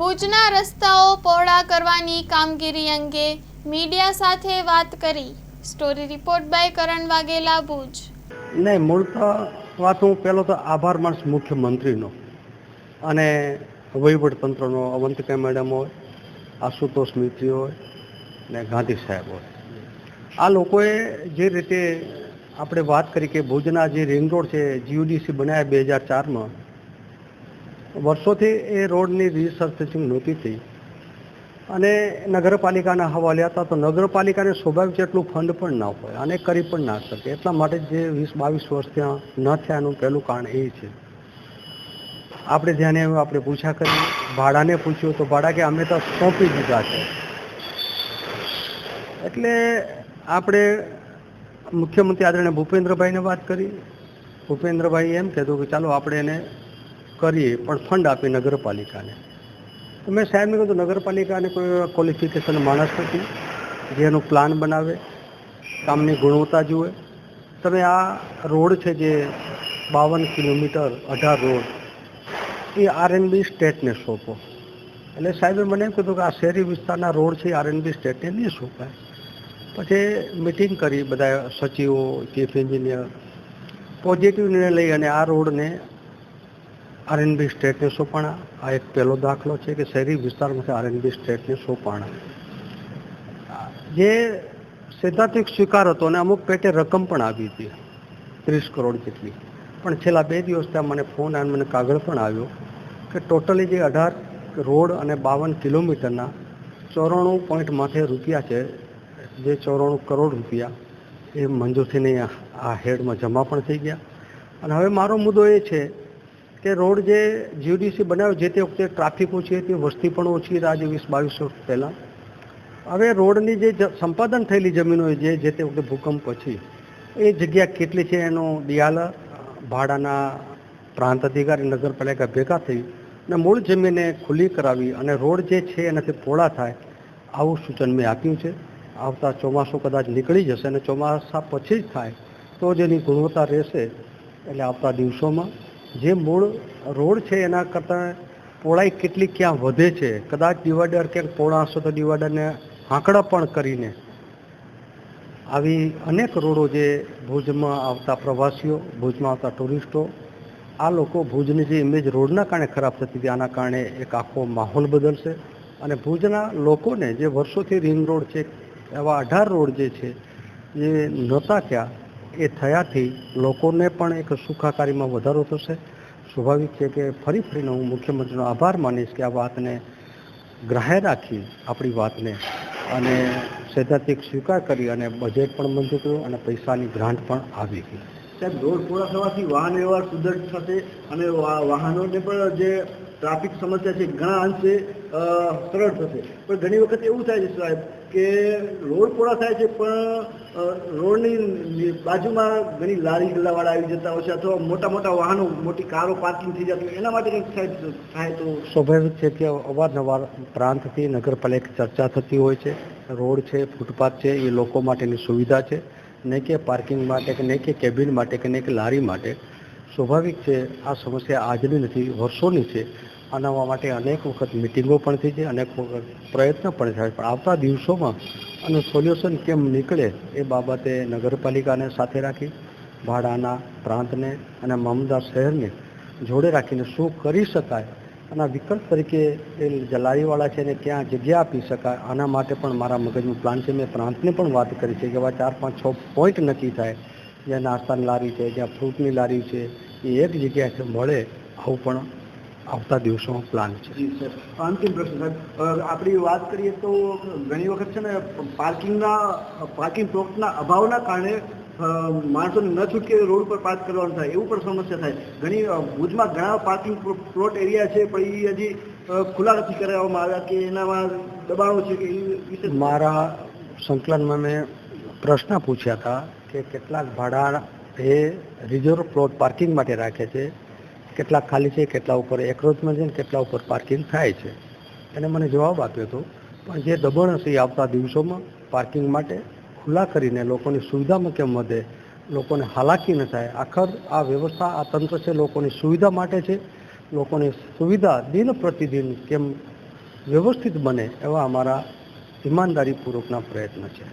ભુજના રસ્તાઓ પહોળા કરવાની કામગીરી અંગે મીડિયા સાથે વાત કરી। સ્ટોરી રિપોર્ટ બાય કરણ વાઘેલા, ભુજ। નહીં, મૂળ વાત હું પહેલો તો આભાર માનીશ મુખ્યમંત્રીનો અને વહીવટતંત્રનો, અવંતિકા મેડમ હોય, આશુતોષ મિત્રી હોય ને ગાંધી સાહેબ હોય। આ લોકોએ જે રીતે આપણે વાત કરી કે ભુજના જે રિંગ રોડ છે, જીયુડીસી બનાવ્યા 2004માં, વર્ષોથી એ રોડની રિસર્ફેસિંગ નહોતી થઈ અને નગરપાલિકાના હવાલે હતા, તો નગરપાલિકાને સ્વાભાવિક એટલું ફંડ પણ ના હોય અને કરી પણ ના શકે। એટલા માટે જે 20-22 વર્ષ ત્યાં ન થયાનું પહેલું કારણ એ છે। આપણે ધ્યાને આવ્યું, આપણે પૂછા કરી, ભાડાને પૂછ્યું તો ભાડા કે અમે તો સોંપી દીધા છે। એટલે આપણે મુખ્યમંત્રી આદરણીય ભૂપેન્દ્રભાઈને વાત કરી। ભૂપેન્દ્રભાઈ એમ કહેતું કે ચાલો આપણે એને કરીએ, પણ ફંડ આપી નગરપાલિકાને। તો મેં સાહેબને કીધું નગરપાલિકાને કોઈ ક્વોલિફિકેશન માણસ નથી જે એનું પ્લાન બનાવે, કામની ગુણવત્તા જુએ। તમે આ રોડ છે જે 52 કિલોમીટર 18 રોડ એ આરએનબી સ્ટેટને સોંપો। એટલે સાહેબે મને એમ કીધું કે આ શહેરી વિસ્તારના રોડ છે આરએનબી સ્ટેટને નહીં સોંપાય। પછી મિટિંગ કરી બધા સચિવો, ચીફ એન્જિનિયર, પોઝિટિવ નિર્ણય લઈ અને આ રોડને આરએનબી સ્ટેટને સોંપાણા। આ એક પહેલો દાખલો છે કે શહેરી વિસ્તારમાંથી આરએનબી સ્ટેટને સોંપાણા, જે સૈદ્ધાંતિક સ્વીકાર હતો અને અમુક પેટે રકમ પણ આવી હતી 30 કરોડ જેટલી। પણ છેલ્લા 2 દિવસ ત્યાં મને ફોન આવ્યો, મને કાગળ પણ આવ્યો કે ટોટલી જે 18 રોડ અને 52 કિલોમીટરના 94.માથે રૂપિયા છે, જે 94 કરોડ રૂપિયા એ મંજૂર થઈને આ હેડમાં જમા પણ થઈ ગયા। અને હવે મારો મુદ્દો એ છે કે રોડ જે જીયુડીસી બનાવ્યો, જે તે વખતે ટ્રાફિક ઓછી હતી, વસ્તી પણ ઓછી હતી, આજે 20-22 વર્ષ પહેલાં। હવે રોડની જે સંપાદન થયેલી જમીનો જે તે વખતે ભૂકંપ પછી એ જગ્યા કેટલી છે એનો દિયાલ ભાડાના પ્રાંત અધિકારી નગરપાલિકા ભેગા થઈ અને મૂળ જમીને ખુલ્લી કરાવી અને રોડ જે છે એનાથી પહોળા થાય આવું સૂચન મેં આપ્યું છે। આવતા ચોમાસું કદાચ નીકળી જશે અને ચોમાસા પછી જ થાય તો જ એની ગુણવત્તા રહેશે। એટલે આવતા દિવસોમાં જે મૂળ રોડ છે એના કરતાં પહોળાઈ કેટલી ક્યાં વધે છે, કદાચ ડિવાઈડર ક્યાંક પહોળા હશે તો ડિવાઈડરને આંકડા પણ કરીને આવી અનેક રોડો જે ભુજમાં આવતા પ્રવાસીઓ, ભુજમાં આવતા ટુરિસ્ટો, આ લોકો ભુજની જે ઇમેજ રોડના કારણે ખરાબ થતી હતી, આના કારણે એક આખો માહોલ બદલશે અને ભુજના લોકોને જે વર્ષોથી રિંગ રોડ છે એવા 18 રોડ જે છે એ નહોતા થયા, એ થયાથી લોકોને પણ એક સુખાકારીમાં વધારો થશે। સ્વાભાવિક છે કે ફરીને હું મુખ્યમંત્રીનો આભાર માનીશ કે આ વાતને ગ્રાહ્ય રાખી આપણી વાતને અને સૈદ્ધાંતિક સ્વીકાર કરી અને બજેટ પણ મંજૂર કર્યું અને પૈસાની ગ્રાન્ટ પણ આવી ગઈ। સાહેબ, રોડ પૂરા થવાથી વાહન વ્યવહાર સુદૃઢ થશે અને વાહનોને પણ જે ટ્રાફિક સમસ્યા છે ઘણા અંશે સરળ થશે। પણ ઘણી વખત એવું થાય છે સાહેબ કે રોડ પૂરા થાય છે પણ રોડની બાજુમાં ઘણી લારી ગલ્લાવાળા આવી જતા હોય છે અથવા મોટા મોટા વાહનો, મોટી કારો પાર્કિંગ થઈ જતી હોય, એના માટે કંઈક થાય તો? સ્વાભાવિક છે કે અવારનવાર પ્રાંતથી નગરપાલિકા ચર્ચા થતી હોય છે। રોડ છે, ફૂટપાથ છે એ લોકો માટેની સુવિધા છે, નહીં કે પાર્કિંગ માટે કે નહીં કે કેબિન માટે કે નહીં કે લારી માટે। સ્વાભાવિક છે આ સમસ્યા આજની નથી, વર્ષોની છે। આના માટે અનેક વખત મિટિંગો પણ થઈ છે, અનેક વખત પ્રયત્ન પણ થાય, પણ આવતા દિવસોમાં આનું સોલ્યુશન કેમ નીકળે એ બાબતે નગરપાલિકાને સાથે રાખી, ભાડાના પ્રાંતને અને મામલતદાર શહેરને જોડે રાખીને શું કરી શકાય, આના વિકલ્પ તરીકે એ લારીવાળા છે એને ક્યાં જગ્યા આપી શકાય, આના માટે પણ મારા મગજનું પ્લાન છે। મેં પ્રાંતને પણ વાત કરી છે કે એવા 4-5-6 પોઈન્ટ નક્કી થાય, જ્યાં નાસ્તાની લારી છે, જ્યાં ફ્રૂટની લારી છે, એ એક જગ્યાએ મળે, આવું પણ આવતા દિવસોમાં પ્લાન છે। જી સર, અંતિમ પ્રશ્ન સાહેબ, આપણી વાત કરીએ તો ઘણી વખત છે ને પાર્કિંગ પ્લોટના અભાવના કારણે માણસોને ન છૂટકે રોડ પર પાર્ક કરવાનું થાય, એવું પણ સમસ્યા થાય। ઘણી ભુજમાં ઘણા પાર્કિંગ પ્લોટ એરિયા છે પણ એ હજી ખુલ્લા નથી કરાવવામાં આવ્યા કે એનામાં દબાણો છે કે એ વિશે મારા સંકલનમાં મેં પ્રશ્ન પૂછ્યા હતા કે કેટલાક ભાડા એ રિઝર્વ પ્લોટ પાર્કિંગ માટે રાખે છે, કેટલાક ખાલી છે, કેટલા ઉપર એક્રોચમેન્ટ છે, કેટલા ઉપર પાર્કિંગ થાય છે, એને મને જવાબ આપ્યો હતો। પણ જે દબાણ હશે એ આવતા દિવસોમાં પાર્કિંગ માટે ખુલ્લા કરીને લોકોની સુવિધામાં કેમ વધે, લોકોને હાલાકી ન થાય। આખર આ વ્યવસ્થા, આ તંત્ર છે લોકોની સુવિધા માટે છે, લોકોની સુવિધા દિન પ્રતિદિન કેમ વ્યવસ્થિત બને એવા અમારા ઈમાનદારીપૂર્વકના પ્રયત્ન છે.